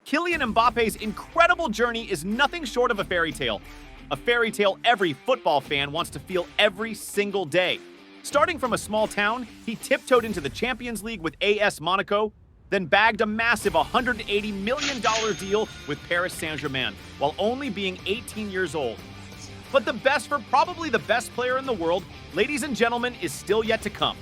Kylian Mbappe's incredible journey is nothing short of a fairy tale every football fan wants to feel every single day. Starting from a small town, he tiptoed into the Champions League with AS Monaco, then bagged a massive $180 million deal with Paris Saint-Germain while only being 18 years old. But the best for probably the best player in the world, ladies and gentlemen, is still yet to come,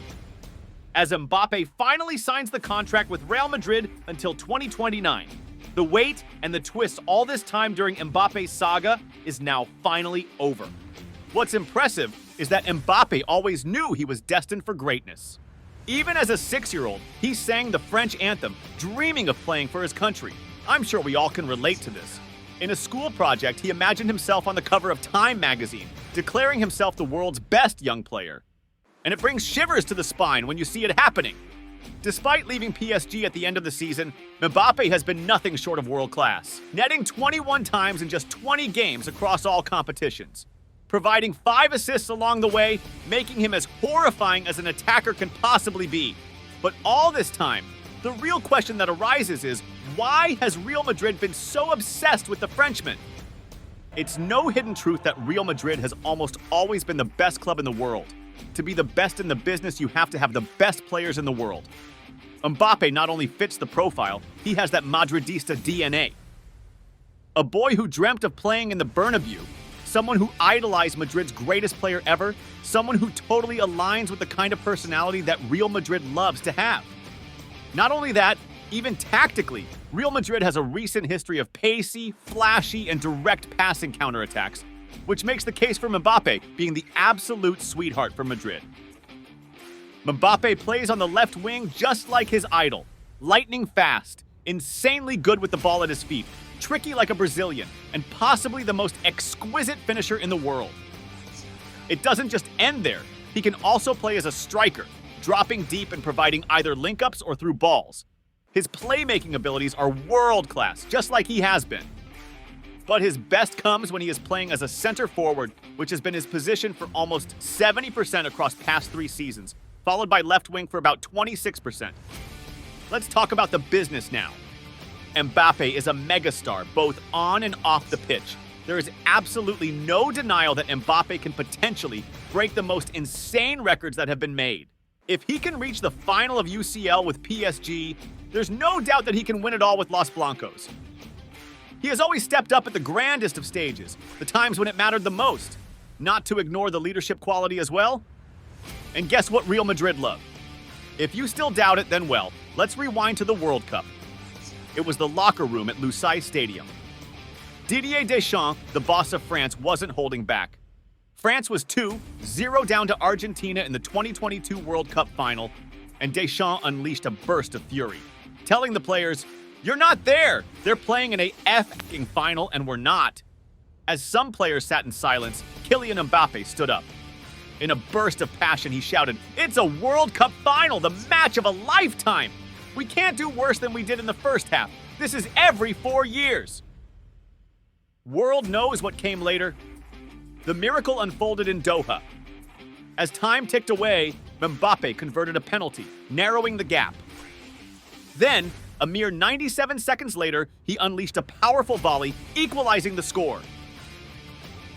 as Mbappe finally signs the contract with Real Madrid until 2029. The wait and the twist all this time during Mbappe's saga is now finally over. What's impressive is that Mbappe always knew he was destined for greatness. Even as a 6-year-old, he sang the French anthem, dreaming of playing for his country. I'm sure we all can relate to this. In a school project, he imagined himself on the cover of Time magazine, declaring himself the world's best young player. And it brings shivers to the spine when you see it happening. Despite leaving PSG at the end of the season, Mbappe has been nothing short of world-class, netting 21 times in just 20 games across all competitions, providing 5 assists along the way, making him as horrifying as an attacker can possibly be. But all this time, the real question that arises is, why has Real Madrid been so obsessed with the Frenchman? It's no hidden truth that Real Madrid has almost always been the best club in the world. To be the best in the business, you have to have the best players in the world. Mbappe not only fits the profile, he has that Madridista DNA. A boy who dreamt of playing in the Bernabeu, someone who idolized Madrid's greatest player ever, someone who totally aligns with the kind of personality that Real Madrid loves to have. Not only that, even tactically, Real Madrid has a recent history of pacey, flashy, and direct passing counterattacks, which makes the case for Mbappe being the absolute sweetheart for Madrid. Mbappe plays on the left wing just like his idol. Lightning fast, insanely good with the ball at his feet, tricky like a Brazilian, and possibly the most exquisite finisher in the world. It doesn't just end there. He can also play as a striker, dropping deep and providing either link-ups or through balls. His playmaking abilities are world-class, just like he has been. But his best comes when he is playing as a center forward, which has been his position for almost 70% across past 3 seasons, followed by left wing for about 26%. Let's talk about the business now. Mbappe is a megastar both on and off the pitch. There is absolutely no denial that Mbappe can potentially break the most insane records that have been made. If he can reach the final of UCL with PSG, there's no doubt that he can win it all with Los Blancos. He has always stepped up at the grandest of stages, the times when it mattered the most, not to ignore the leadership quality as well. And guess what Real Madrid love? If you still doubt it, then well, let's rewind to the World Cup. It was the locker room at Lusail Stadium. Didier Deschamps, the boss of France, wasn't holding back. France was 2-0 down to Argentina in the 2022 World Cup final, and Deschamps unleashed a burst of fury, telling the players, "You're not there! They're playing in a f***ing final, and we're not." As some players sat in silence, Kylian Mbappe stood up. In a burst of passion, he shouted, "It's a World Cup final, the match of a lifetime! We can't do worse than we did in the first half. This is every 4 years." World knows what came later. The miracle unfolded in Doha. As time ticked away, Mbappe converted a penalty, narrowing the gap. Then, a mere 97 seconds later, he unleashed a powerful volley, equalizing the score.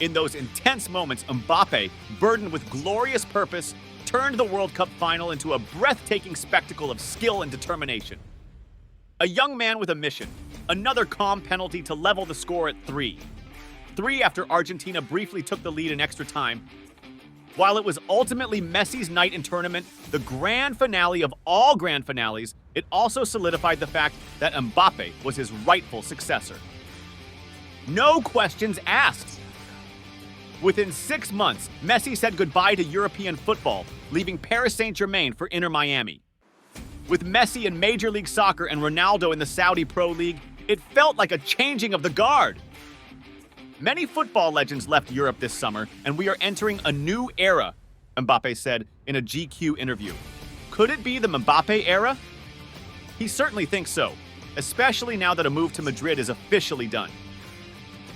In those intense moments, Mbappe, burdened with glorious purpose, turned the World Cup final into a breathtaking spectacle of skill and determination. A young man with a mission, another calm penalty to level the score at 3. 3 after Argentina briefly took the lead in extra time. While it was ultimately Messi's night in tournament, the grand finale of all grand finales, it also solidified the fact that Mbappe was his rightful successor. No questions asked. Within 6 months, Messi said goodbye to European football, leaving Paris Saint-Germain for Inter Miami. With Messi in Major League Soccer and Ronaldo in the Saudi Pro League, it felt like a changing of the guard. Many football legends left Europe this summer, and we are entering a new era, Mbappe said in a GQ interview. Could it be the Mbappe era? He certainly thinks so, especially now that a move to Madrid is officially done.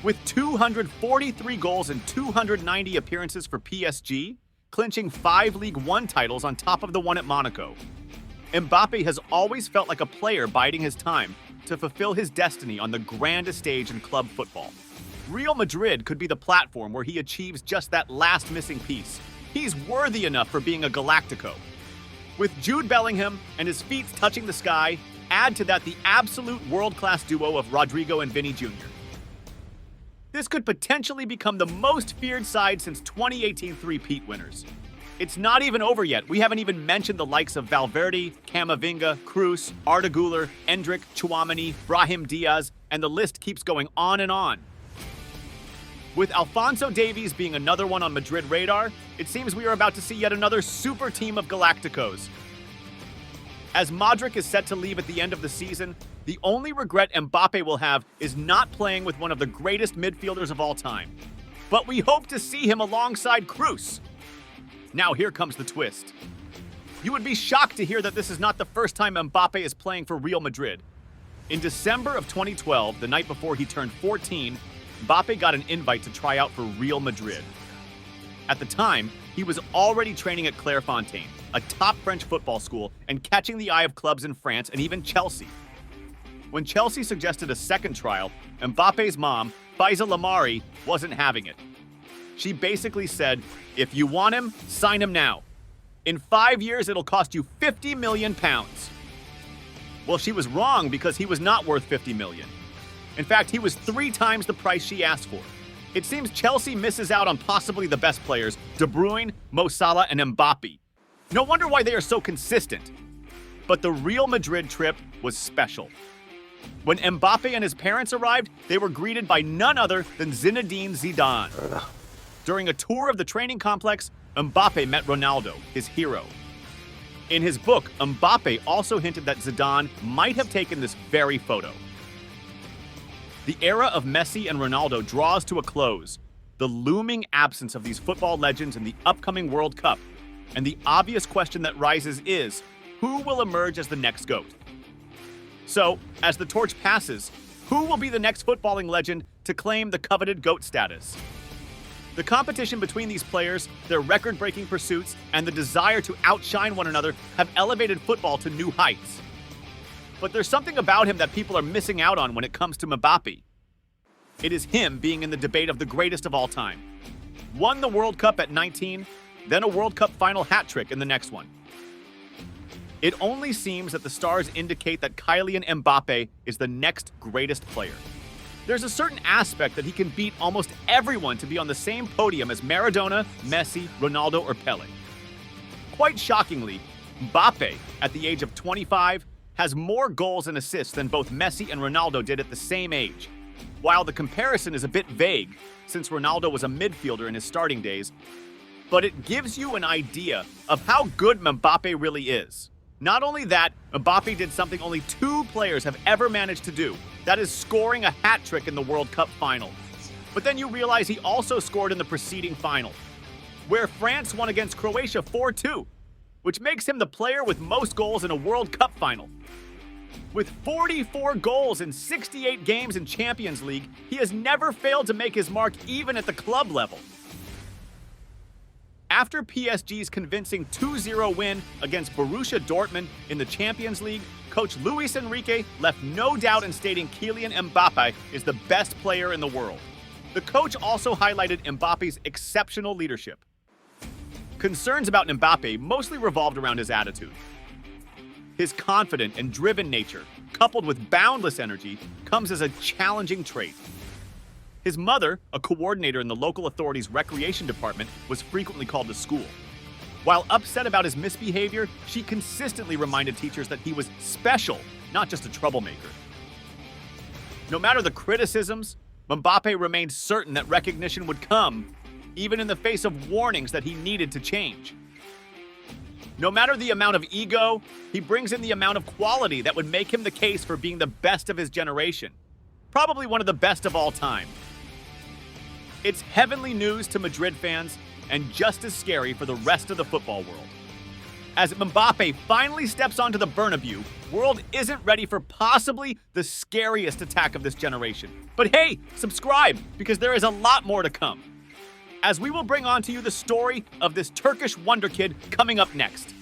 With 243 goals and 290 appearances for PSG, clinching 5 League One titles on top of the one at Monaco, Mbappe has always felt like a player biding his time, to fulfill his destiny on the grandest stage in club football. Real Madrid could be the platform where he achieves just that last missing piece. He's worthy enough for being a Galactico. With Jude Bellingham and his feet touching the sky, add to that the absolute world-class duo of Rodrigo and Vinny Jr. This could potentially become the most feared side since 2018 three-peat winners. It's not even over yet. We haven't even mentioned the likes of Valverde, Camavinga, Kroos, Arda Güler, Endrick, Tchouaméni, Brahim Diaz, and the list keeps going on and on. With Alphonso Davies being another one on Madrid radar, it seems we are about to see yet another super team of Galacticos. As Modric is set to leave at the end of the season, the only regret Mbappe will have is not playing with one of the greatest midfielders of all time. But we hope to see him alongside Kroos. Now here comes the twist. You would be shocked to hear that this is not the first time Mbappe is playing for Real Madrid. In December of 2012, the night before he turned 14, Mbappe got an invite to try out for Real Madrid. At the time, he was already training at Clairefontaine, a top French football school, and catching the eye of clubs in France and even Chelsea. When Chelsea suggested a second trial, Mbappe's mom, Faisal Lamari, wasn't having it. She basically said, if you want him, sign him now. In 5 years, it'll cost you £50 million. Well, she was wrong because he was not worth $50 million. In fact, he was 3 times the price she asked for. It seems Chelsea misses out on possibly the best players, De Bruyne, Mo Salah, and Mbappe. No wonder why they are so consistent. But the Real Madrid trip was special. When Mbappe and his parents arrived, they were greeted by none other than Zinedine Zidane. During a tour of the training complex, Mbappe met Ronaldo, his hero. In his book, Mbappe also hinted that Zidane might have taken this very photo. The era of Messi and Ronaldo draws to a close. The looming absence of these football legends in the upcoming World Cup, and the obvious question that rises is, who will emerge as the next GOAT? So, as the torch passes, who will be the next footballing legend to claim the coveted GOAT status? The competition between these players, their record-breaking pursuits, and the desire to outshine one another have elevated football to new heights. But there's something about him that people are missing out on when it comes to Mbappe. It is him being in the debate of the greatest of all time. Won the World Cup at 19, then a World Cup final hat trick in the next one. It only seems that the stars indicate that Kylian Mbappe is the next greatest player. There's a certain aspect that he can beat almost everyone to be on the same podium as Maradona, Messi, Ronaldo, or Pelé. Quite shockingly, Mbappe, at the age of 25, has more goals and assists than both Messi and Ronaldo did at the same age. While the comparison is a bit vague, since Ronaldo was a midfielder in his starting days, but it gives you an idea of how good Mbappe really is. Not only that, Mbappe did something only 2 players have ever managed to do. That is scoring a hat trick in the World Cup final. But then you realize he also scored in the preceding final, where France won against Croatia 4-2, which makes him the player with most goals in a World Cup final. With 44 goals in 68 games in Champions League, he has never failed to make his mark even at the club level. After PSG's convincing 2-0 win against Borussia Dortmund in the Champions League, coach Luis Enrique left no doubt in stating Kylian Mbappe is the best player in the world. The coach also highlighted Mbappe's exceptional leadership. Concerns about Mbappe mostly revolved around his attitude. His confident and driven nature, coupled with boundless energy, comes as a challenging trait. His mother, a coordinator in the local authority's recreation department, was frequently called to school. While upset about his misbehavior, she consistently reminded teachers that he was special, not just a troublemaker. No matter the criticisms, Mbappe remained certain that recognition would come, even in the face of warnings that he needed to change. No matter the amount of ego, he brings in the amount of quality that would make him the case for being the best of his generation. Probably one of the best of all time. It's heavenly news to Madrid fans, and just as scary for the rest of the football world. As Mbappe finally steps onto the Bernabeu, world isn't ready for possibly the scariest attack of this generation. But hey, subscribe, because there is a lot more to come, as we will bring on to you the story of this Turkish wonder kid coming up next.